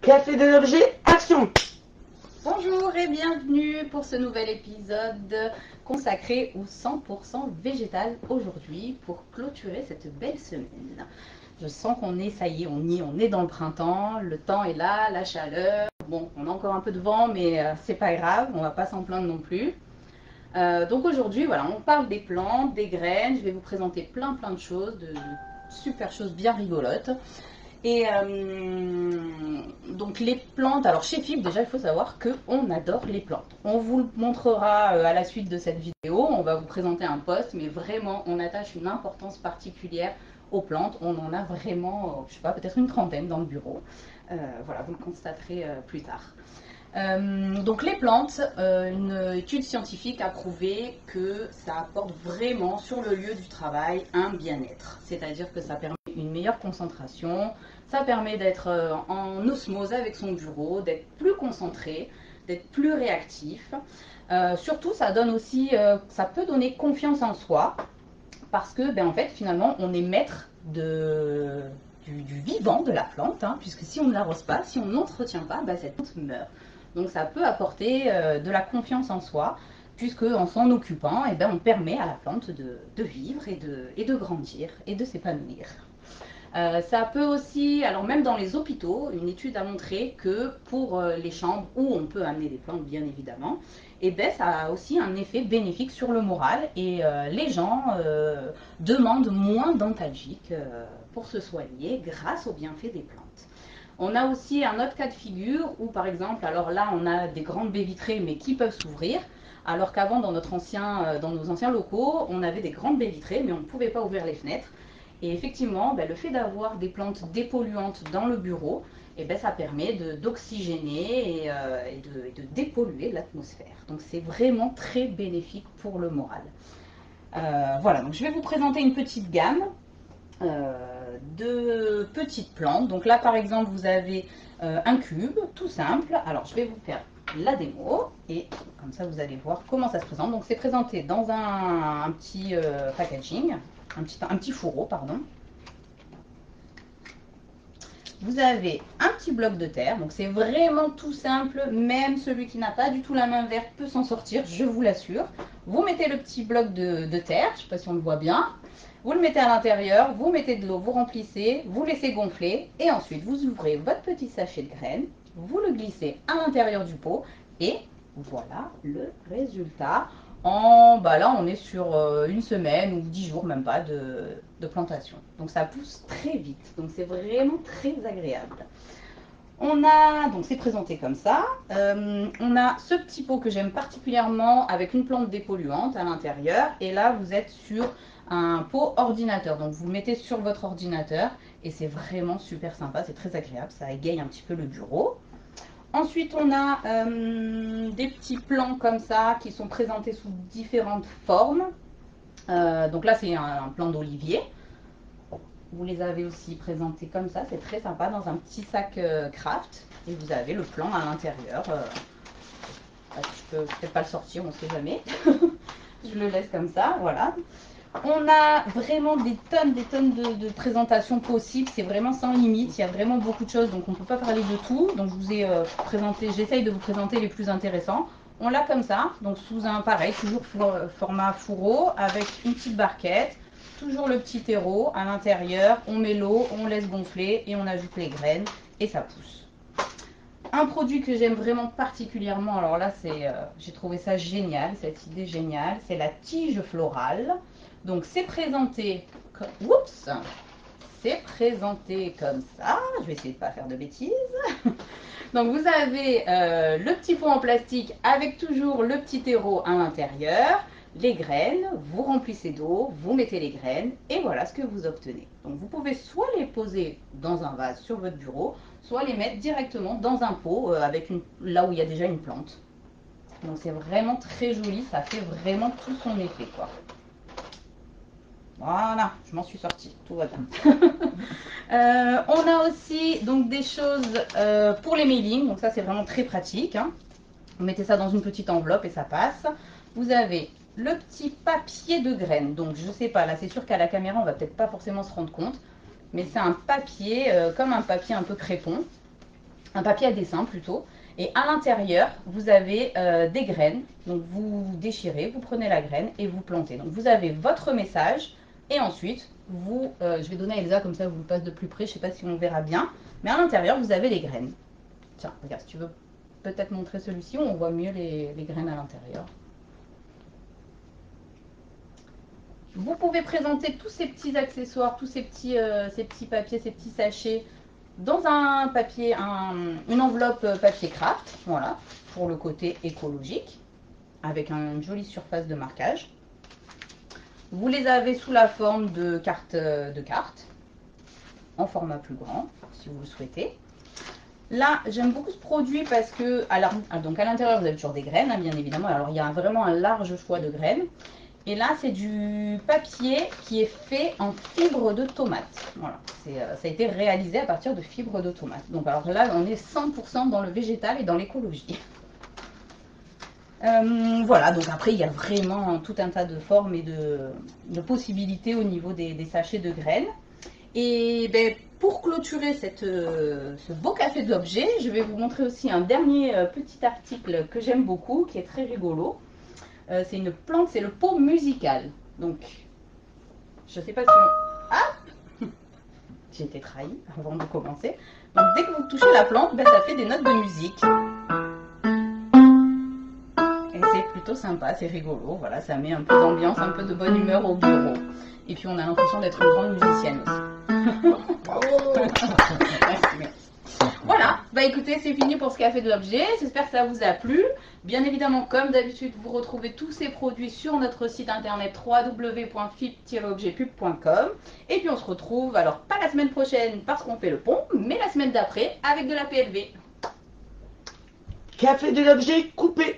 Café de l'objet, action! Bonjour et bienvenue pour ce nouvel épisode consacré au 100% végétal aujourd'hui pour clôturer cette belle semaine. Je sens qu'on est, ça y est, on est dans le printemps, le temps est là, la chaleur. Bon, on a encore un peu de vent, mais c'est pas grave, on va pas s'en plaindre non plus. Donc aujourd'hui, voilà, on parle des plantes, des graines. Je vais vous présenter plein de choses, de super choses bien rigolotes. Et donc les plantes, alors chez FIB déjà il faut savoir qu'on adore les plantes. On vous le montrera à la suite de cette vidéo, on va vous présenter un post, mais vraiment on attache une importance particulière aux plantes. On en a vraiment, je sais pas, peut-être une trentaine dans le bureau. Voilà, vous le constaterez plus tard. Donc les plantes, une étude scientifique a prouvé que ça apporte vraiment sur le lieu du travail un bien-être. C'est-à-dire que ça permet une meilleure concentration, ça permet d'être en osmose avec son bureau, d'être plus concentré, d'être plus réactif. Surtout, ça donne aussi, ça peut donner confiance en soi parce que, ben, en fait, finalement, on est maître du vivant de la plante, hein, puisque si on ne l'arrose pas, si on n'entretient pas, ben, cette plante meurt. Donc ça peut apporter de la confiance en soi, puisque en s'en occupant, eh ben, on permet à la plante de vivre et de grandir et de s'épanouir. Ça peut aussi, alors même dans les hôpitaux, une étude a montré que pour les chambres où on peut amener des plantes, bien évidemment, et ben, ça a aussi un effet bénéfique sur le moral et les gens demandent moins d'antalgiques pour se soigner grâce aux bienfaits des plantes. On a aussi un autre cas de figure où, par exemple, alors là, on a des grandes baies vitrées, mais qui peuvent s'ouvrir, alors qu'avant, dans nos anciens locaux, on avait des grandes baies vitrées, mais on ne pouvait pas ouvrir les fenêtres. Et effectivement, ben, le fait d'avoir des plantes dépolluantes dans le bureau, eh ben, ça permet d'oxygéner et de dépolluer l'atmosphère. Donc c'est vraiment très bénéfique pour le moral. Voilà, donc je vais vous présenter une petite gamme de petites plantes. Donc là, par exemple, vous avez un cube, tout simple. Alors, je vais vous faire la démo et comme ça, vous allez voir comment ça se présente. Donc, c'est présenté dans un petit packaging, un petit fourreau, pardon. Vous avez un petit bloc de terre, donc c'est vraiment tout simple, même celui qui n'a pas du tout la main verte peut s'en sortir, je vous l'assure. Vous mettez le petit bloc de terre, je ne sais pas si on le voit bien, vous le mettez à l'intérieur, vous mettez de l'eau, vous remplissez, vous laissez gonfler, et ensuite vous ouvrez votre petit sachet de graines, vous le glissez à l'intérieur du pot, et voilà le résultat. Là, on est sur une semaine ou 10 jours, même pas, de plantation. Donc ça pousse très vite. Donc c'est vraiment très agréable. Donc c'est présenté comme ça. On a ce petit pot que j'aime particulièrement avec une plante dépolluante à l'intérieur. Et là, vous êtes sur un pot ordinateur. Donc vous le mettez sur votre ordinateur et c'est vraiment super sympa. C'est très agréable. Ça égaye un petit peu le bureau. Ensuite, on a des petits plants comme ça qui sont présentés sous différentes formes. Donc là, c'est un plant d'olivier. Vous les avez aussi présentés comme ça, c'est très sympa, dans un petit sac craft. Et vous avez le plant à l'intérieur. Je peux peut-être pas le sortir, on ne sait jamais. Je le laisse comme ça, voilà. On a vraiment des tonnes de présentations possibles. C'est vraiment sans limite. Il y a vraiment beaucoup de choses, donc on ne peut pas parler de tout. Donc je vous ai présenté, j'essaye de vous présenter les plus intéressants. On l'a comme ça, donc sous un pareil, toujours format fourreau, avec une petite barquette, toujours le petit terreau à l'intérieur. On met l'eau, on laisse gonfler et on ajoute les graines et ça pousse. Un produit que j'aime vraiment particulièrement, alors là, j'ai trouvé ça génial, cette idée géniale, c'est la tige florale. Donc c'est présenté c'est présenté comme ça. Je vais essayer de ne pas faire de bêtises. Donc vous avez le petit pot en plastique avec toujours le petit terreau à l'intérieur, les graines, vous remplissez d'eau, vous mettez les graines et voilà ce que vous obtenez. Donc vous pouvez soit les poser dans un vase sur votre bureau, soit les mettre directement dans un pot là où il y a déjà une plante. Donc c'est vraiment très joli, ça fait vraiment tout son effet, quoi. Voilà, je m'en suis sortie, tout va bien. On a aussi donc des choses pour les mailings, donc ça c'est vraiment très pratique, hein. Vous mettez ça dans une petite enveloppe et ça passe. Vous avez le petit papier de graines, donc je sais pas, là c'est sûr qu'à la caméra on va peut-être pas forcément se rendre compte, mais c'est un papier comme un papier un peu crépon. un papier à dessin plutôt. Et à l'intérieur, vous avez des graines. Donc vous déchirez, vous prenez la graine et vous plantez. Donc vous avez votre message et ensuite, je vais donner à Elsa comme ça, vous le passe de plus près. Je ne sais pas si on verra bien. Mais à l'intérieur, vous avez les graines. Tiens, regarde, si tu veux peut-être montrer celui-ci, on voit mieux les graines à l'intérieur. Vous pouvez présenter tous ces petits accessoires, tous ces petits papiers, ces petits sachets dans un papier, une enveloppe papier craft, voilà, pour le côté écologique, avec une jolie surface de marquage. Vous les avez sous la forme de cartes, en format plus grand, si vous le souhaitez. Là, j'aime beaucoup ce produit parce que, donc à l'intérieur, vous avez toujours des graines, hein, bien évidemment. Alors, il y a vraiment un large choix de graines. Et là, c'est du papier qui est fait en fibre de tomate. Voilà, ça a été réalisé à partir de fibres de tomate. Donc, alors là, on est 100% dans le végétal et dans l'écologie. Voilà, donc après, il y a vraiment tout un tas de formes et de possibilités au niveau des sachets de graines. Et ben, pour clôturer ce beau café d'objets, je vais vous montrer aussi un dernier petit article que j'aime beaucoup, qui est très rigolo. C'est une plante, c'est le pot musical. Donc, je ne sais pas si on... Ah, j'ai été trahie avant de commencer. Donc, dès que vous touchez la plante, ben, ça fait des notes de musique. Et c'est plutôt sympa, c'est rigolo. Voilà, ça met un peu d'ambiance, un peu de bonne humeur au bureau. Et puis, on a l'impression d'être une grande musicienne aussi. Merci, merci. Voilà, bah écoutez, c'est fini pour ce café de l'objet. J'espère que ça vous a plu. Bien évidemment, comme d'habitude, vous retrouvez tous ces produits sur notre site internet www.fip-objetpub.com. Et puis on se retrouve, alors pas la semaine prochaine parce qu'on fait le pont, mais la semaine d'après avec de la PLV. Café de l'objet coupé.